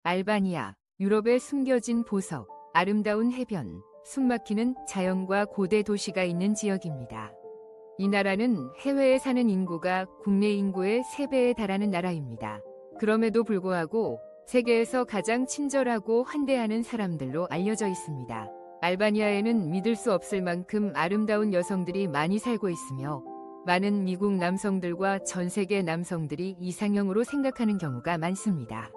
알바니아, 유럽의 숨겨진 보석, 아름다운 해변, 숨막히는 자연과 고대 도시가 있는 지역입니다. 이 나라는 해외에 사는 인구가 국내 인구의 3배에 달하는 나라입니다. 그럼에도 불구하고 세계에서 가장 친절하고 환대하는 사람들로 알려져 있습니다. 알바니아에는 믿을 수 없을 만큼 아름다운 여성들이 많이 살고 있으며 많은 미국 남성들과 전 세계 남성들이 이상형으로 생각하는 경우가 많습니다.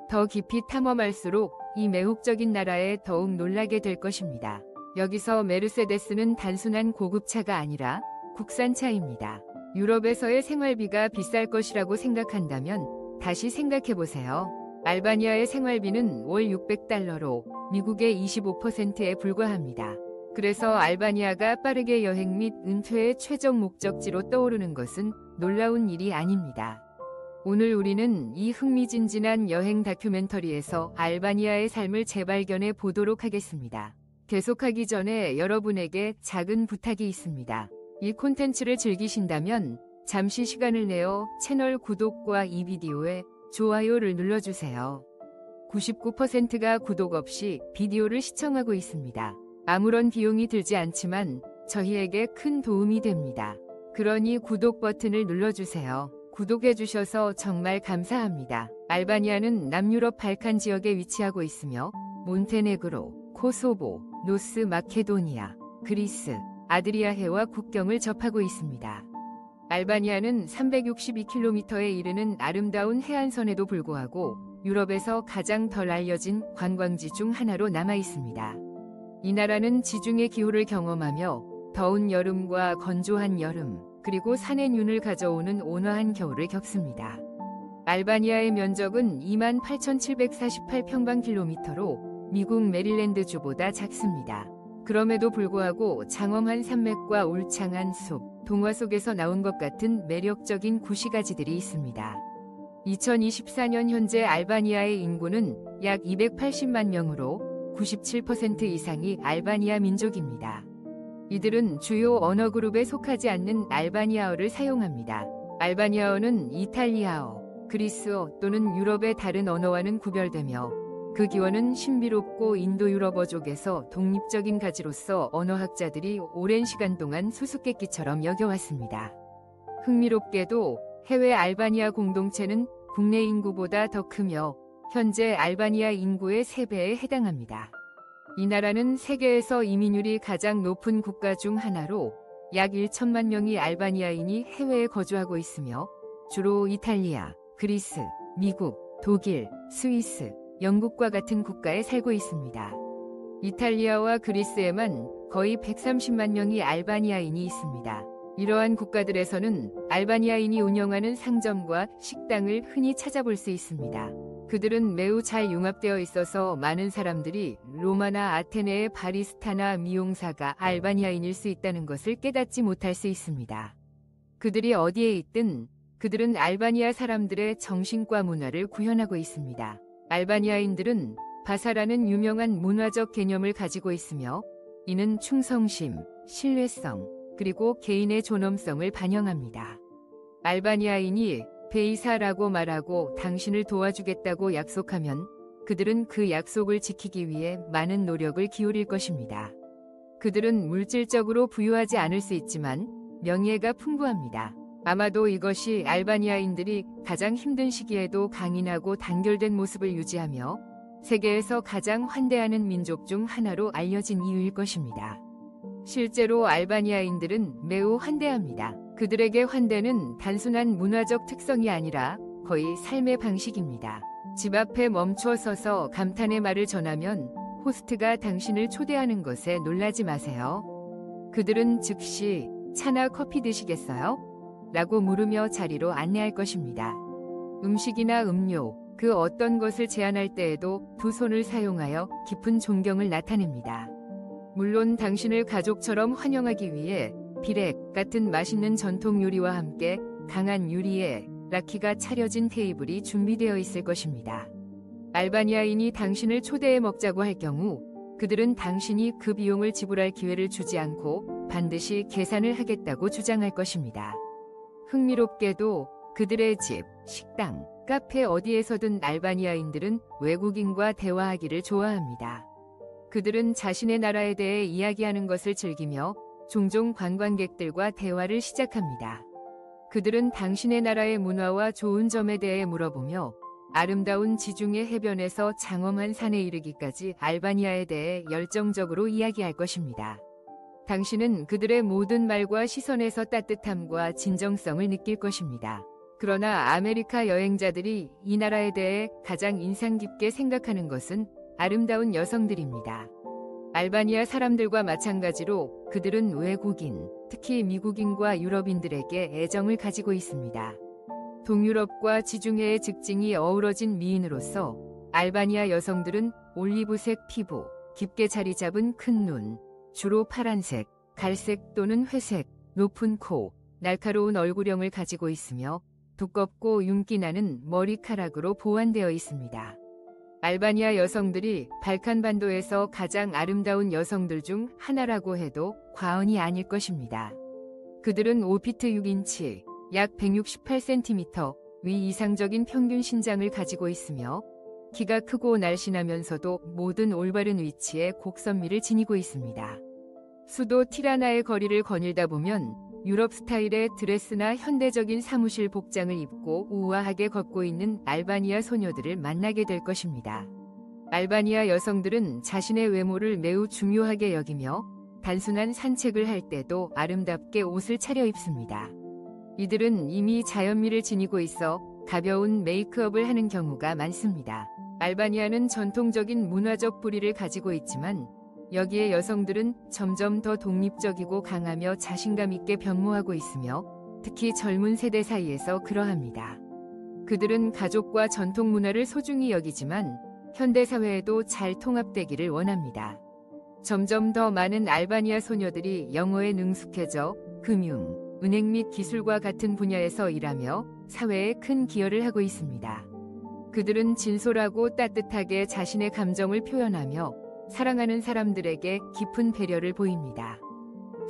더 깊이 탐험할수록 이 매혹적인 나라에 더욱 놀라게 될 것입니다. 여기서 메르세데스는 단순한 고급차가 아니라 국산차입니다. 유럽에서의 생활비가 비쌀 것이라고 생각한다면 다시 생각해보세요. 알바니아의 생활비는 월 600달러로 미국의 25%에 불과합니다. 그래서 알바니아가 빠르게 여행 및 은퇴의 최종 목적지로 떠오르는 것은 놀라운 일이 아닙니다. 오늘 우리는 이 흥미진진한 여행 다큐멘터리에서 알바니아의 삶을 재발견해 보도록 하겠습니다. 계속하기 전에 여러분에게 작은 부탁이 있습니다. 이 콘텐츠를 즐기신다면 잠시 시간을 내어 채널 구독과 이 비디오에 좋아요를 눌러주세요. 99%가 구독 없이 비디오를 시청하고 있습니다. 아무런 비용이 들지 않지만 저희에게 큰 도움이 됩니다. 그러니 구독 버튼을 눌러주세요. 구독해주셔서 정말 감사합니다. 알바니아는 남유럽 발칸 지역에 위치하고 있으며 몬테네그로, 코소보, 노스 마케도니아, 그리스, 아드리아해와 국경을 접하고 있습니다. 알바니아는 362km에 이르는 아름다운 해안선에도 불구하고 유럽에서 가장 덜 알려진 관광지 중 하나로 남아 있습니다. 이 나라는 지중해 기후를 경험하며 더운 여름과 건조한 여름, 그리고 산의 윤을 가져오는 온화한 겨울을 겪습니다. 알바니아의 면적은 28,748평방킬로미터로 미국 메릴랜드주보다 작습니다. 그럼에도 불구하고 장엄한 산맥과 울창한 숲, 동화 속에서 나온 것 같은 매력적인 구시가지들이 있습니다. 2024년 현재 알바니아의 인구는 약 280만 명으로 97% 이상이 알바니아 민족입니다. 이들은 주요 언어 그룹에 속하지 않는 알바니아어를 사용합니다. 알바니아어는 이탈리아어, 그리스어 또는 유럽의 다른 언어와는 구별되며 그 기원은 신비롭고 인도유럽어족에서 독립적인 가지로서 언어학자들이 오랜 시간 동안 수수께끼처럼 여겨왔습니다. 흥미롭게도 해외 알바니아 공동체는 국내 인구보다 더 크며 현재 알바니아 인구의 3배에 해당합니다. 이 나라는 세계에서 이민율이 가장 높은 국가 중 하나로 약 1천만 명의 알바니아인이 해외에 거주하고 있으며 주로 이탈리아, 그리스, 미국, 독일, 스위스, 영국과 같은 국가에 살고 있습니다. 이탈리아와 그리스에만 거의 130만 명의 알바니아인이 있습니다. 이러한 국가들에서는 알바니아인이 운영하는 상점과 식당을 흔히 찾아볼 수 있습니다. 그들은 매우 잘 융합되어 있어서 많은 사람들이 로마나 아테네의 바리스타나 미용사가 알바니아인일 수 있다는 것을 깨닫지 못할 수 있습니다. 그들이 어디에 있든 그들은 알바니아 사람들의 정신과 문화를 구현하고 있습니다. 알바니아인들은 바사라는 유명한 문화적 개념을 가지고 있으며 이는 충성심, 신뢰성, 그리고 개인의 존엄성을 반영합니다. 알바니아인이 베이사라고 말하고 당신을 도와주겠다고 약속하면 그들은 그 약속을 지키기 위해 많은 노력을 기울일 것입니다. 그들은 물질적으로 부유하지 않을 수 있지만 명예가 풍부합니다. 아마도 이것이 알바니아인들이 가장 힘든 시기에도 강인하고 단결된 모습을 유지하며 세계에서 가장 환대하는 민족 중 하나로 알려진 이유일 것입니다. 실제로 알바니아인들은 매우 환대합니다. 그들에게 환대는 단순한 문화적 특성이 아니라 거의 삶의 방식입니다. 집 앞에 멈춰 서서 감탄의 말을 전하면 호스트가 당신을 초대하는 것에 놀라지 마세요. 그들은 즉시 차나 커피 드시겠어요? 라고 물으며 자리로 안내할 것입니다. 음식이나 음료, 그 어떤 것을 제안할 때에도 두 손을 사용하여 깊은 존경을 나타냅니다. 물론 당신을 가족처럼 환영하기 위해 비렉 같은 맛있는 전통 요리와 함께 강한 유리에 라키가 차려진 테이블이 준비되어 있을 것입니다. 알바니아인이 당신을 초대해 먹자고 할 경우 그들은 당신이 그 비용을 지불할 기회를 주지 않고 반드시 계산을 하겠다고 주장할 것입니다. 흥미롭게도 그들의 집, 식당, 카페 어디에서든 알바니아인들은 외국인과 대화하기를 좋아합니다. 그들은 자신의 나라에 대해 이야기하는 것을 즐기며 종종 관광객들과 대화를 시작합니다. 그들은 당신의 나라의 문화와 좋은 점에 대해 물어보며 아름다운 지중해 해변에서 장엄한 산에 이르기까지 알바니아에 대해 열정적으로 이야기할 것입니다. 당신은 그들의 모든 말과 시선에서 따뜻함과 진정성을 느낄 것입니다. 그러나 아메리카 여행자들이 이 나라에 대해 가장 인상 깊게 생각하는 것은 아름다운 여성들입니다. 알바니아 사람들과 마찬가지로 그들은 외국인, 특히 미국인과 유럽인들에게 애정을 가지고 있습니다. 동유럽과 지중해의 직징이 어우러진 미인으로서 알바니아 여성들은 올리브색 피부, 깊게 자리 잡은 큰 눈, 주로 파란색, 갈색 또는 회색, 높은 코, 날카로운 얼굴형을 가지고 있으며 두껍고 윤기 나는 머리카락으로 보완되어 있습니다. 알바니아 여성들이 발칸반도에서 가장 아름다운 여성들 중 하나라고 해도 과언이 아닐 것입니다. 그들은 5피트 6인치, 약 168cm 위 이상적인 평균 신장을 가지고 있으며 키가 크고 날씬하면서도 모든 올바른 위치에 곡선미를 지니고 있습니다. 수도 티라나의 거리를 거닐다 보면 유럽 스타일의 드레스나 현대적인 사무실 복장을 입고 우아하게 걷고 있는 알바니아 소녀들을 만나게 될 것입니다. 알바니아 여성들은 자신의 외모를 매우 중요하게 여기며 단순한 산책을 할 때도 아름답게 옷을 차려입습니다. 이들은 이미 자연미를 지니고 있어 가벼운 메이크업을 하는 경우가 많습니다. 알바니아는 전통적인 문화적 뿌리를 가지고 있지만 여기에 여성들은 점점 더 독립적이고 강하며 자신감 있게 변모하고 있으며 특히 젊은 세대 사이에서 그러합니다. 그들은 가족과 전통 문화를 소중히 여기지만 현대 사회에도 잘 통합되기를 원합니다. 점점 더 많은 알바니아 소녀들이 영어에 능숙해져 금융, 은행 및 기술과 같은 분야에서 일하며 사회에 큰 기여를 하고 있습니다. 그들은 진솔하고 따뜻하게 자신의 감정을 표현하며 사랑하는 사람들에게 깊은 배려를 보입니다.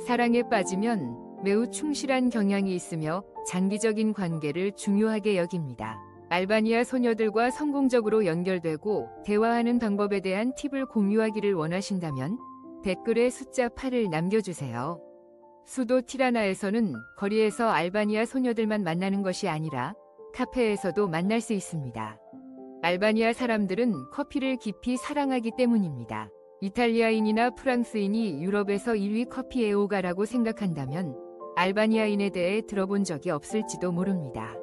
사랑에 빠지면 매우 충실한 경향이 있으며 장기적인 관계를 중요하게 여깁니다. 알바니아 소녀들과 성공적으로 연결되고 대화하는 방법에 대한 팁을 공유하기를 원하신다면 댓글에 숫자 8을 남겨주세요. 수도 티라나에서는 거리에서 알바니아 소녀들만 만나는 것이 아니라 카페에서도 만날 수 있습니다. 알바니아 사람들은 커피를 깊이 사랑하기 때문입니다. 이탈리아인이나 프랑스인이 유럽에서 1위 커피 애호가라고 생각한다면 알바니아인에 대해 들어본 적이 없을지도 모릅니다.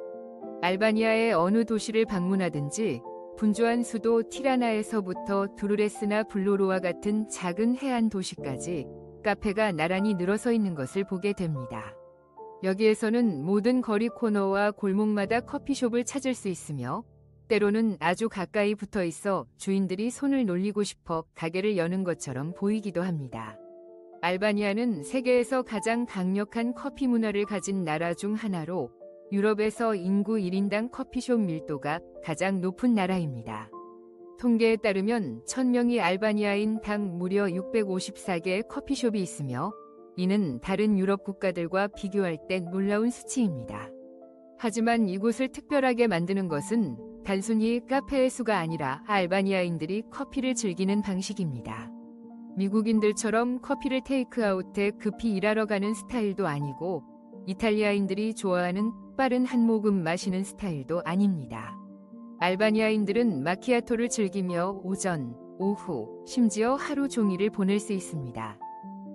알바니아의 어느 도시를 방문하든지 분주한 수도 티라나에서부터 두르레스나 블로로와 같은 작은 해안 도시까지 카페가 나란히 늘어서 있는 것을 보게 됩니다. 여기에서는 모든 거리 코너와 골목마다 커피숍을 찾을 수 있으며 때로는 아주 가까이 붙어 있어 주인들이 손을 놀리고 싶어 가게를 여는 것처럼 보이기도 합니다. 알바니아는 세계에서 가장 강력한 커피 문화를 가진 나라 중 하나로 유럽에서 인구 1인당 커피숍 밀도가 가장 높은 나라입니다. 통계에 따르면 1000명이 알바니아인 당 무려 654개의 커피숍이 있으며 이는 다른 유럽 국가들과 비교할 때 놀라운 수치입니다. 하지만 이곳을 특별하게 만드는 것은 단순히 카페의 수가 아니라 알바니아인들이 커피를 즐기는 방식입니다. 미국인들처럼 커피를 테이크아웃해 급히 일하러 가는 스타일도 아니고 이탈리아인들이 좋아하는 빠른 한 모금 마시는 스타일도 아닙니다. 알바니아인들은 마키아토를 즐기며 오전, 오후, 심지어 하루 종일을 보낼 수 있습니다.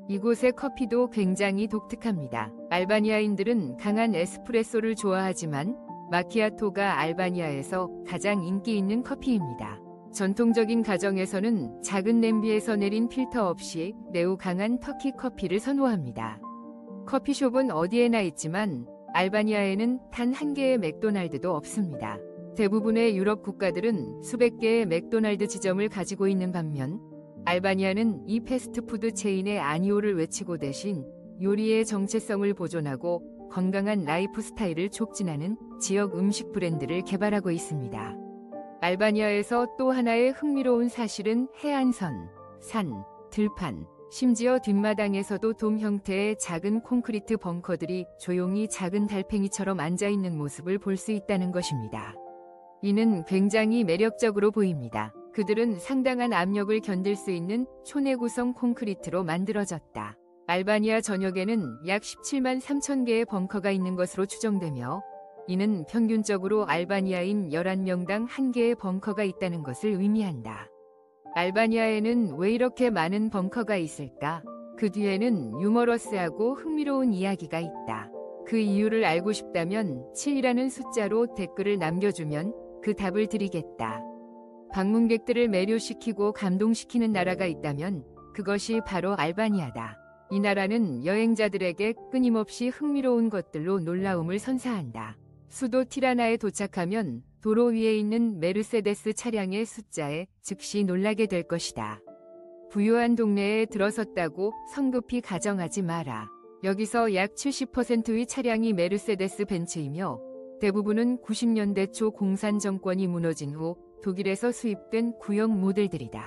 이곳의 커피도 굉장히 독특합니다. 알바니아인들은 강한 에스프레소를 좋아하지만 마키아토가 알바니아에서 가장 인기 있는 커피입니다. 전통적인 가정에서는 작은 냄비에서 내린 필터 없이 매우 강한 터키 커피를 선호합니다. 커피숍은 어디에나 있지만 알바니아에는 단 한 개의 맥도날드도 없습니다. 대부분의 유럽 국가들은 수백 개의 맥도날드 지점을 가지고 있는 반면 알바니아는 이 패스트푸드 체인의 아니오를 외치고 대신 요리의 정체성을 보존하고 건강한 라이프 스타일을 촉진하는 지역 음식 브랜드를 개발하고 있습니다. 알바니아에서 또 하나의 흥미로운 사실은 해안선, 산, 들판, 심지어 뒷마당에서도 돔 형태의 작은 콘크리트 벙커들이 조용히 작은 달팽이처럼 앉아있는 모습을 볼 수 있다는 것입니다. 이는 굉장히 매력적으로 보입니다. 그들은 상당한 압력을 견딜 수 있는 촌의 구성 콘크리트로 만들어졌다. 알바니아 전역에는 약 17만 3천 개의 벙커가 있는 것으로 추정되며 이는 평균적으로 알바니아인 11명당 1개의 벙커가 있다는 것을 의미한다. 알바니아에는 왜 이렇게 많은 벙커가 있을까? 그 뒤에는 유머러스하고 흥미로운 이야기가 있다. 그 이유를 알고 싶다면 7이라는 숫자로 댓글을 남겨주면 그 답을 드리겠다. 방문객들을 매료시키고 감동시키는 나라가 있다면 그것이 바로 알바니아다. 이 나라는 여행자들에게 끊임없이 흥미로운 것들로 놀라움을 선사한다. 수도 티라나에 도착하면 도로 위에 있는 메르세데스 차량의 숫자에 즉시 놀라게 될 것이다. 부유한 동네에 들어섰다고 성급히 가정하지 마라. 여기서 약 70%의 차량이 메르세데스 벤츠이며 대부분은 90년대 초 공산 정권이 무너진 후 독일에서 수입된 구형 모델들이다.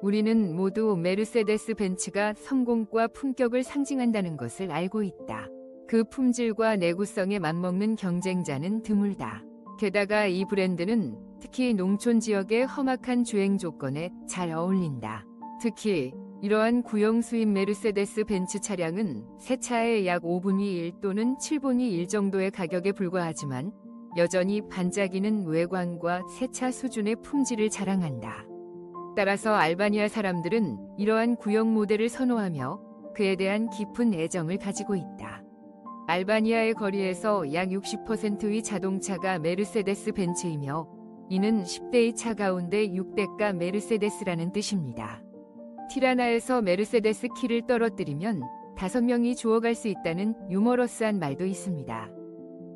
우리는 모두 메르세데스 벤츠가 성공과 품격을 상징한다는 것을 알고 있다. 그 품질과 내구성에 맞먹는 경쟁자는 드물다. 게다가 이 브랜드는 특히 농촌 지역의 험악한 주행 조건에 잘 어울린다. 특히 이러한 구형 수입 메르세데스 벤츠 차량은 새 차의 약 5분의 1 또는 7분의 1 정도의 가격에 불과하지만 여전히 반짝이는 외관과 새 차 수준의 품질을 자랑한다. 따라서 알바니아 사람들은 이러한 구형 모델을 선호하며 그에 대한 깊은 애정을 가지고 있다. 알바니아의 거리에서 약 60%의 자동차가 메르세데스 벤츠이며 이는 10대의 차 가운데 6대가 메르세데스라는 뜻입니다. 티라나에서 메르세데스 키를 떨어뜨리면 5명이 주워갈 수 있다는 유머러스한 말도 있습니다.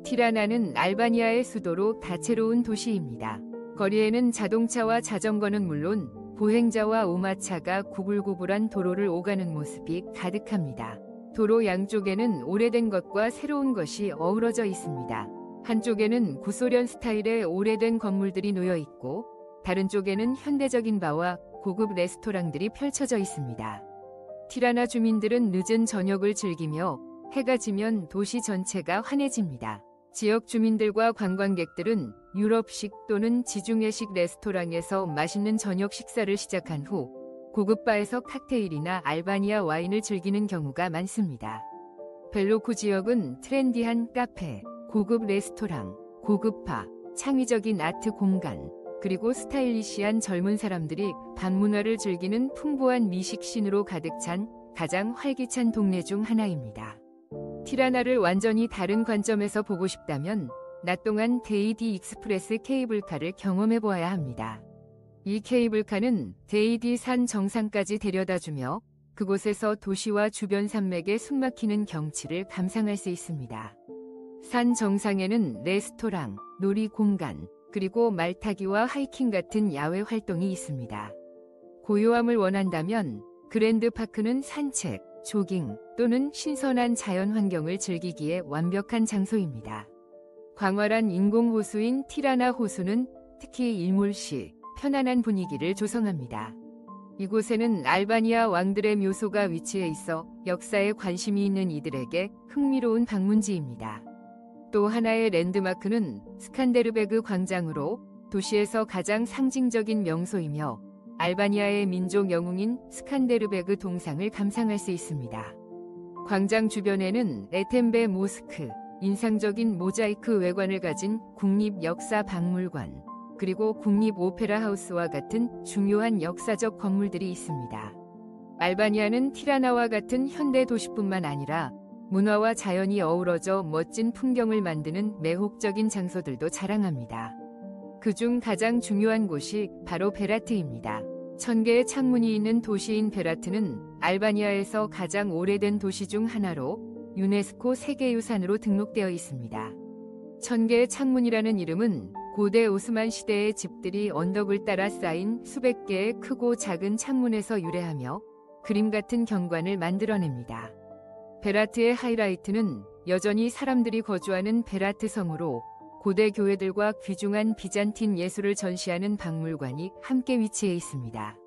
티라나는 알바니아의 수도로 다채로운 도시입니다. 거리에는 자동차와 자전거는 물론 보행자와 오마차가 구불구불한 도로를 오가는 모습이 가득합니다. 도로 양쪽에는 오래된 것과 새로운 것이 어우러져 있습니다. 한쪽에는 구소련 스타일의 오래된 건물들이 놓여 있고 다른 쪽에는 현대적인 바와 고급 레스토랑들이 펼쳐져 있습니다. 티라나 주민들은 늦은 저녁을 즐기며 해가 지면 도시 전체가 환해집니다. 지역 주민들과 관광객들은 유럽식 또는 지중해식 레스토랑에서 맛있는 저녁 식사를 시작한 후 고급 바에서 칵테일이나 알바니아 와인을 즐기는 경우가 많습니다. 벨로쿠 지역은 트렌디한 카페, 고급 레스토랑, 고급 바, 창의적인 아트 공간, 그리고 스타일리시한 젊은 사람들이 밤문화를 즐기는 풍부한 미식신으로 가득 찬 가장 활기찬 동네 중 하나입니다. 티라나를 완전히 다른 관점에서 보고 싶다면 낮 동안 데이디 익스프레스 케이블카를 경험해 보아야 합니다. 이 케이블카는 데이디 산 정상까지 데려다주며 그곳에서 도시와 주변 산맥의 숨막히는 경치를 감상할 수 있습니다. 산 정상에는 레스토랑, 놀이 공간, 그리고 말타기와 하이킹 같은 야외 활동이 있습니다. 고요함을 원한다면 그랜드 파크는 산책, 조깅 또는 신선한 자연 환경을 즐기기에 완벽한 장소입니다. 광활한 인공호수인 티라나 호수는 특히 일몰 시 편안한 분위기를 조성합니다. 이곳에는 알바니아 왕들의 묘소가 위치해 있어 역사에 관심이 있는 이들에게 흥미로운 방문지입니다. 또 하나의 랜드마크는 스칸데르베그 광장으로 도시에서 가장 상징적인 명소이며 알바니아의 민족 영웅인 스칸데르베그 동상을 감상할 수 있습니다. 광장 주변에는 에템베 모스크, 인상적인 모자이크 외관을 가진 국립역사박물관, 그리고 국립오페라 하우스와 같은 중요한 역사적 건물들이 있습니다. 알바니아는 티라나와 같은 현대 도시뿐만 아니라 문화와 자연이 어우러져 멋진 풍경을 만드는 매혹적인 장소들도 자랑합니다. 그중 가장 중요한 곳이 바로 베라트입니다. 1000개의 창문이 있는 도시인 베라트는 알바니아에서 가장 오래된 도시 중 하나로 유네스코 세계유산으로 등록되어 있습니다. 1000개의 창문이라는 이름은 고대 오스만 시대의 집들이 언덕을 따라 쌓인 수백 개의 크고 작은 창문에서 유래하며 그림 같은 경관을 만들어냅니다. 베라트의 하이라이트는 여전히 사람들이 거주하는 베라트 성으로 고대 교회들과 귀중한 비잔틴 예술을 전시하는 박물관이 함께 위치해 있습니다.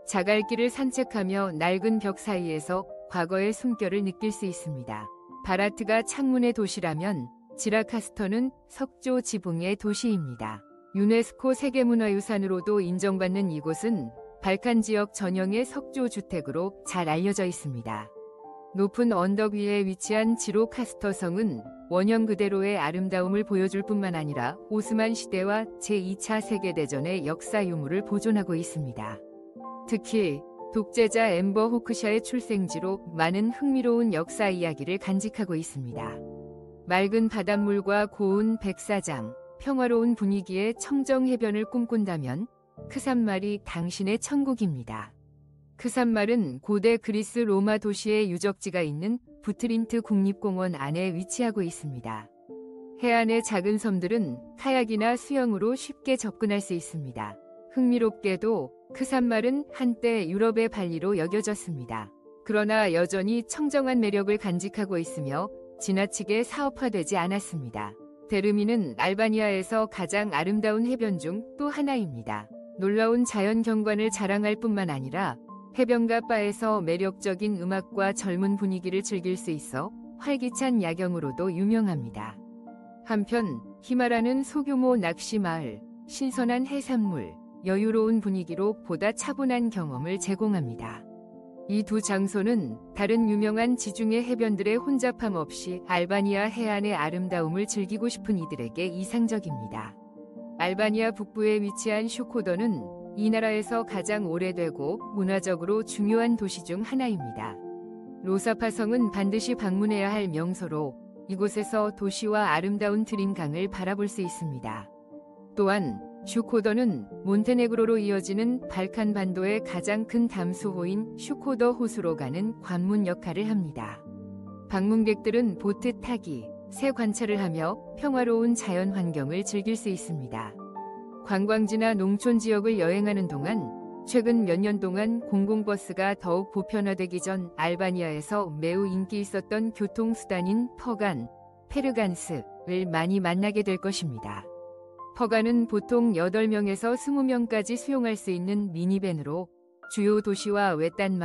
자갈길을 산책하며 낡은 벽 사이에서 과거의 숨결을 느낄 수 있습니다. 바라트가 창문의 도시라면 지라카스터는 석조 지붕의 도시입니다. 유네스코 세계문화유산으로도 인정받는 이곳은 발칸 지역 전형의 석조 주택으로 잘 알려져 있습니다. 높은 언덕 위에 위치한 지로카스터 성은 원형 그대로의 아름다움을 보여줄 뿐만 아니라 오스만 시대와 제2차 세계대전의 역사 유물을 보존하고 있습니다. 특히 독재자 엠버 호크샤의 출생지로 많은 흥미로운 역사 이야기를 간직하고 있습니다. 맑은 바닷물과 고운 백사장, 평화로운 분위기의 청정 해변을 꿈꾼다면 크산말이 당신의 천국입니다. 크산말은 고대 그리스 로마 도시의 유적지가 있는 부트린트 국립공원 안에 위치하고 있습니다. 해안의 작은 섬들은 카약이나 수영으로 쉽게 접근할 수 있습니다. 흥미롭게도 크산말은 한때 유럽의 발리로 여겨졌습니다. 그러나 여전히 청정한 매력을 간직하고 있으며 지나치게 사업화되지 않았습니다. 데르미는 알바니아에서 가장 아름다운 해변 중 또 하나입니다. 놀라운 자연 경관을 자랑할 뿐만 아니라 해변가 바에서 매력적인 음악과 젊은 분위기를 즐길 수 있어 활기찬 야경으로도 유명합니다. 한편 히마라는 소규모 낚시 마을, 신선한 해산물, 여유로운 분위기로 보다 차분한 경험을 제공합니다. 이 두 장소는 다른 유명한 지중해 해변들의 혼잡함 없이 알바니아 해안의 아름다움을 즐기고 싶은 이들에게 이상적입니다. 알바니아 북부에 위치한 슈코더는 이 나라에서 가장 오래되고 문화적으로 중요한 도시 중 하나입니다. 로사파성은 반드시 방문해야 할 명소로 이곳에서 도시와 아름다운 드림강을 바라볼 수 있습니다. 또한 슈코더는 몬테네그로로 이어지는 발칸 반도의 가장 큰 담수호인 슈코더 호수로 가는 관문 역할을 합니다. 방문객들은 보트 타기, 새 관찰을 하며 평화로운 자연 환경을 즐길 수 있습니다. 관광지나 농촌 지역을 여행하는 동안 최근 몇 년 동안 공공버스가 더욱 보편화되기 전 알바니아에서 매우 인기 있었던 교통수단인 퍼간, 페르간스를 많이 만나게 될 것입니다. 퍼간은 보통 8명에서 20명까지 수용할 수 있는 미니밴으로 주요 도시와 외딴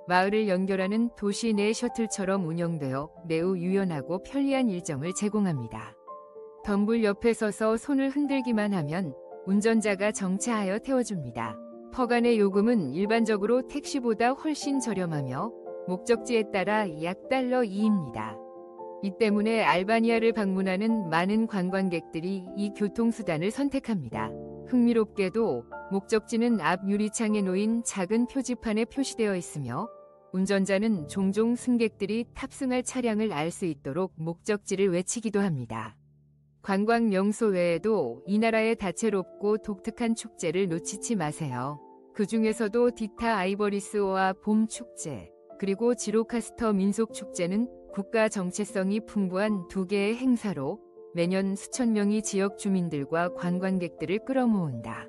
마을을 연결하는 도시 내 셔틀처럼 운영되어 매우 유연하고 편리한 일정을 제공합니다. 덤불 옆에 서서 손을 흔들기만 하면 운전자가 정차하여 태워줍니다. 퍼간의 요금은 일반적으로 택시보다 훨씬 저렴하며 목적지에 따라 약 달러 2입니다. 이 때문에 알바니아를 방문하는 많은 관광객들이 이 교통수단을 선택합니다. 흥미롭게도 목적지는 앞 유리창에 놓인 작은 표지판에 표시되어 있으며 운전자는 종종 승객들이 탑승할 차량을 알 수 있도록 목적지를 외치기도 합니다. 관광 명소 외에도 이 나라의 다채롭고 독특한 축제를 놓치지 마세요. 그 중에서도 디타 아이버리스오아 봄 축제, 그리고 지로카스터 민속 축제는 국가 정체성이 풍부한 두 개의 행사로 매년 수천 명이 지역 주민들과 관광객들을 끌어모은다.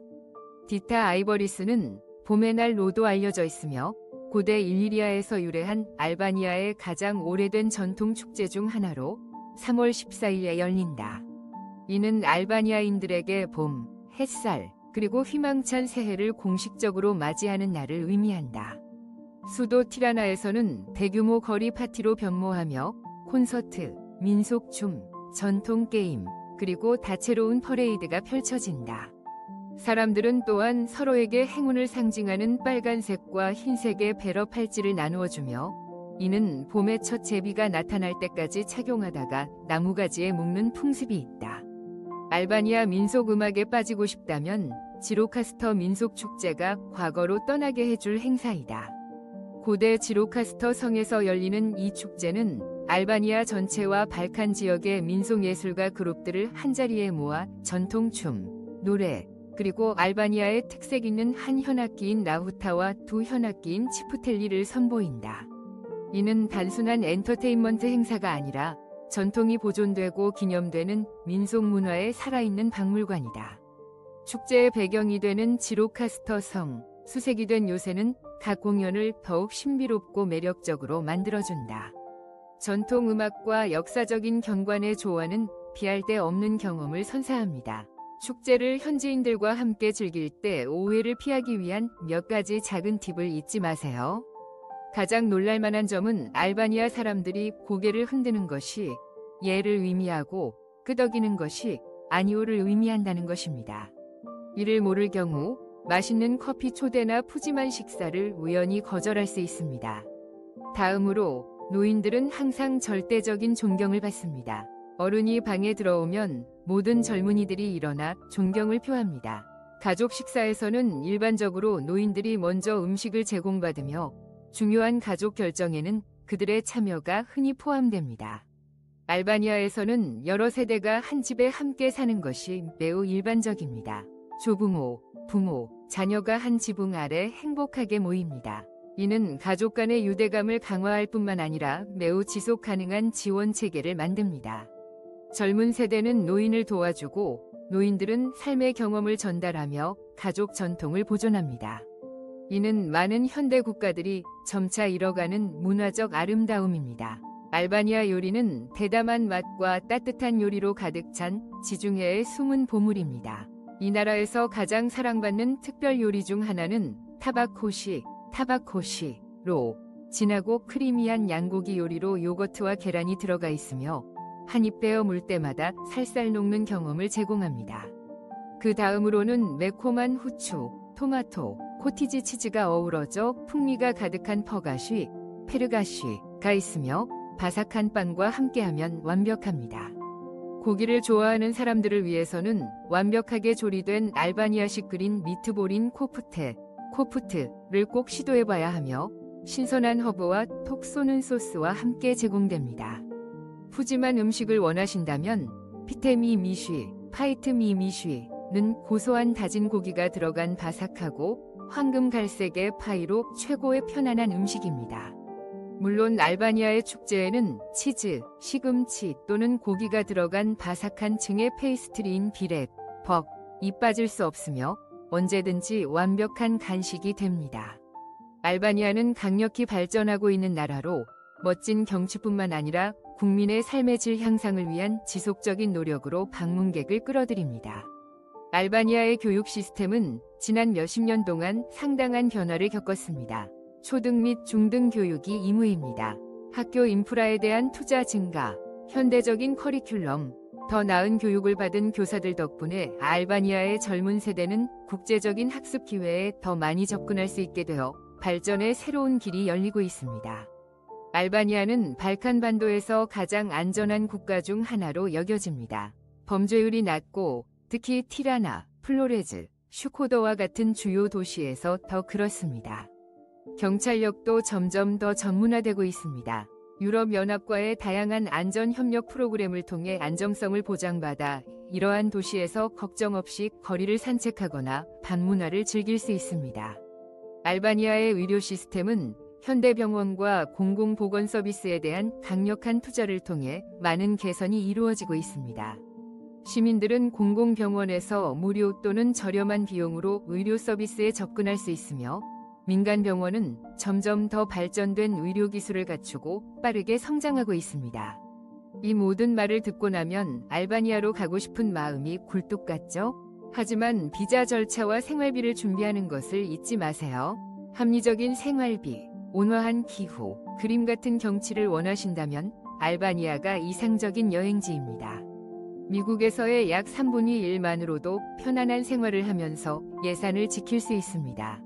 디타 아이버리스는 봄의 날로도 알려져 있으며 고대 일리리아에서 유래한 알바니아의 가장 오래된 전통 축제 중 하나로 3월 14일에 열린다. 이는 알바니아인들에게 봄, 햇살, 그리고 희망찬 새해를 공식적으로 맞이하는 날을 의미한다. 수도 티라나에서는 대규모 거리 파티로 변모하며 콘서트, 민속춤, 전통 게임, 그리고 다채로운 퍼레이드가 펼쳐진다. 사람들은 또한 서로에게 행운을 상징하는 빨간색과 흰색의 베러 팔찌를 나누어주며 이는 봄의 첫 제비가 나타날 때까지 착용하다가 나무가지에 묶는 풍습이 있다. 알바니아 민속 음악에 빠지고 싶다면 지로카스터 민속축제가 과거로 떠나게 해줄 행사이다. 고대 지로카스터 성에서 열리는 이 축제는 알바니아 전체와 발칸 지역의 민속예술가 그룹들을 한자리에 모아 전통춤, 노래, 그리고 알바니아의 특색 있는 한 현악기인 라후타와 두 현악기인 치프텔리를 선보인다. 이는 단순한 엔터테인먼트 행사가 아니라 전통이 보존되고 기념되는 민속 문화의 살아있는 박물관이다. 축제의 배경이 되는 지로카스터 성, 수색이 된 요새는 각 공연을 더욱 신비롭고 매력적으로 만들어준다. 전통 음악과 역사적인 경관의 조화는 비할 데 없는 경험을 선사합니다. 축제를 현지인들과 함께 즐길 때 오해를 피하기 위한 몇 가지 작은 팁을 잊지 마세요. 가장 놀랄만한 점은 알바니아 사람들이 고개를 흔드는 것이 예를 의미하고 끄덕이는 것이 아니오를 의미한다는 것입니다. 이를 모를 경우 맛있는 커피 초대나 푸짐한 식사를 우연히 거절할 수 있습니다. 다음으로 노인들은 항상 절대적인 존경을 받습니다. 어른이 방에 들어오면 모든 젊은이들이 일어나 존경을 표합니다. 가족 식사에서는 일반적으로 노인들이 먼저 음식을 제공받으며 중요한 가족 결정에는 그들의 참여가 흔히 포함됩니다. 알바니아에서는 여러 세대가 한 집에 함께 사는 것이 매우 일반적입니다. 조부모, 부모, 자녀가 한 지붕 아래 행복하게 모입니다. 이는 가족 간의 유대감을 강화할 뿐만 아니라 매우 지속 가능한 지원 체계를 만듭니다. 젊은 세대는 노인을 도와주고 노인들은 삶의 경험을 전달하며 가족 전통을 보존합니다. 이는 많은 현대 국가들이 점차 잃어가는 문화적 아름다움입니다. 알바니아 요리는 대담한 맛과 따뜻한 요리로 가득 찬 지중해의 숨은 보물입니다. 이 나라에서 가장 사랑받는 특별 요리 중 하나는 타바코시로 진하고 크리미한 양고기 요리로 요거트와 계란이 들어가 있으며 한 입 베어 물 때마다 살살 녹는 경험을 제공합니다. 그 다음으로는 매콤한 후추, 토마토, 코티지 치즈가 어우러져 풍미가 가득한 페르가쉬가 있으며 바삭한 빵과 함께하면 완벽합니다. 고기를 좋아하는 사람들을 위해서는 완벽하게 조리된 알바니아식 그린 미트볼인 코프트를 꼭 시도해봐야 하며 신선한 허브와 톡 쏘는 소스와 함께 제공됩니다. 푸짐한 음식을 원하신다면 파이트 미 미쉬는 고소한 다진 고기가 들어간 바삭하고 황금 갈색의 파이로 최고의 편안한 음식입니다. 물론 알바니아의 축제에는 치즈, 시금치 또는 고기가 들어간 바삭한 층의 페이스트리인 벅이 빠질 수 없으며 언제든지 완벽한 간식이 됩니다. 알바니아는 강력히 발전하고 있는 나라로 멋진 경치뿐만 아니라 국민의 삶의 질 향상을 위한 지속적인 노력으로 방문객을 끌어들입니다. 알바니아의 교육 시스템은 지난 몇십 년 동안 상당한 변화를 겪었습니다. 초등 및 중등 교육이 의무입니다. 학교 인프라에 대한 투자 증가, 현대적인 커리큘럼, 더 나은 교육을 받은 교사들 덕분에 알바니아의 젊은 세대는 국제적인 학습 기회에 더 많이 접근할 수 있게 되어 발전의 새로운 길이 열리고 있습니다. 알바니아는 발칸반도에서 가장 안전한 국가 중 하나로 여겨집니다. 범죄율이 낮고 특히 티라나, 플로레즈, 슈코더와 같은 주요 도시에서 더 그렇습니다. 경찰력도 점점 더 전문화되고 있습니다. 유럽연합과의 다양한 안전협력 프로그램을 통해 안정성을 보장받아 이러한 도시에서 걱정 없이 거리를 산책하거나 밤문화를 즐길 수 있습니다. 알바니아의 의료 시스템은 현대병원과 공공보건 서비스에 대한 강력한 투자를 통해 많은 개선이 이루어지고 있습니다. 시민들은 공공병원에서 무료 또는 저렴한 비용으로 의료 서비스에 접근할 수 있으며 민간 병원은 점점 더 발전된 의료기술을 갖추고 빠르게 성장하고 있습니다. 이 모든 말을 듣고 나면 알바니아로 가고 싶은 마음이 굴뚝 같죠? 하지만 비자 절차와 생활비를 준비하는 것을 잊지 마세요. 합리적인 생활비, 온화한 기후, 그림 같은 경치를 원하신다면 알바니아가 이상적인 여행지입니다. 미국에서의 약 3분의 1만으로도 편안한 생활을 하면서 예산을 지킬 수 있습니다.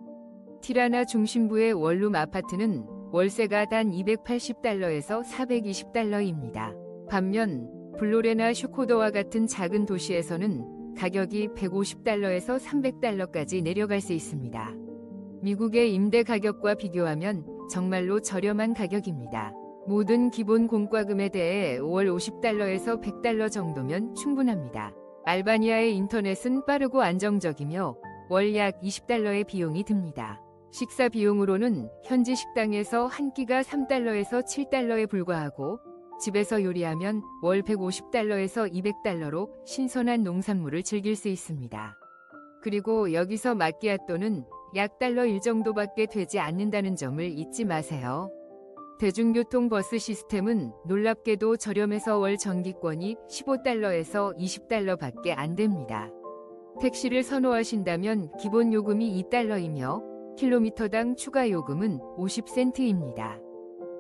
티라나 중심부의 원룸 아파트는 월세가 단 $280에서 $420입니다. 반면 블로레나 슈코더와 같은 작은 도시에서는 가격이 $150에서 $300까지 내려갈 수 있습니다. 미국의 임대 가격과 비교하면 정말로 저렴한 가격입니다. 모든 기본 공과금에 대해 월 $50에서 $100 정도면 충분합니다. 알바니아의 인터넷은 빠르고 안정적이며 월 약 $20의 비용이 듭니다. 식사 비용으로는 현지 식당에서 한 끼가 $3에서 $7에 불과하고 집에서 요리하면 월 $150에서 $200로 신선한 농산물을 즐길 수 있습니다. 그리고 여기서 마끼아또는 약 $1 정도밖에 되지 않는다는 점을 잊지 마세요. 대중교통 버스 시스템은 놀랍게도 저렴해서 월 전기권이 $15에서 $20밖에 안 됩니다. 택시를 선호하신다면 기본 요금이 $2이며 킬로미터당 추가 요금은 50센트입니다.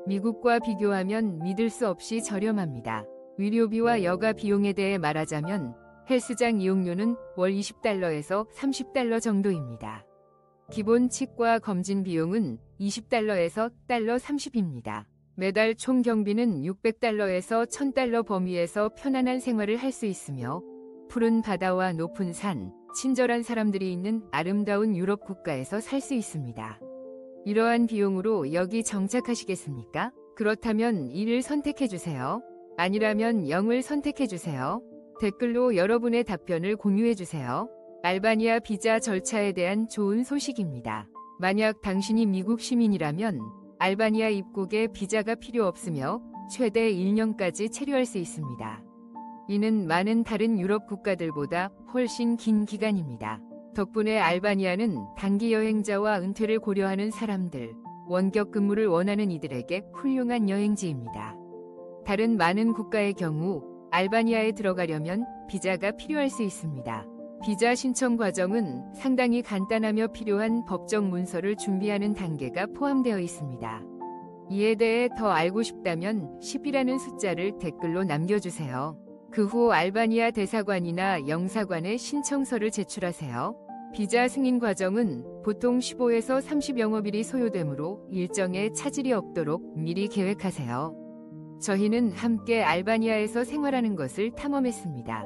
미국과 비교하면 믿을 수 없이 저렴합니다. 의료비와 여가 비용에 대해 말하자면 헬스장 이용료는 월 20달러에서 30달러 정도입니다. 기본 치과 검진 비용은 20달러에서 달러 30입니다. 매달 총 경비는 600달러에서 1000달러 범위에서 편안한 생활을 할 수 있으며 푸른 바다와 높은 산, 친절한 사람들이 있는 아름다운 유럽 국가에서 살 수 있습니다. 이러한 비용으로 여기 정착하시겠습니까? 그렇다면 1을 선택해주세요. 아니라면 0을 선택해주세요. 댓글로 여러분의 답변을 공유해주세요. 알바니아 비자 절차에 대한 좋은 소식입니다. 만약 당신이 미국 시민이라면 알바니아 입국에 비자가 필요 없으며 최대 1년까지 체류할 수 있습니다. 이는 많은 다른 유럽 국가들보다 훨씬 긴 기간입니다. 덕분에 알바니아는 단기 여행자와 은퇴를 고려하는 사람들, 원격 근무를 원하는 이들에게 훌륭한 여행지입니다. 다른 많은 국가의 경우 알바니아에 들어가려면 비자가 필요할 수 있습니다. 비자 신청 과정은 상당히 간단하며 필요한 법적 문서를 준비하는 단계가 포함되어 있습니다. 이에 대해 더 알고 싶다면 10이라는 숫자를 댓글로 남겨주세요. 그 후 알바니아 대사관이나 영사관에 신청서를 제출하세요. 비자 승인 과정은 보통 15에서 30 영업일이 소요되므로 일정에 차질이 없도록 미리 계획하세요. 저희는 함께 알바니아에서 생활하는 것을 탐험했습니다.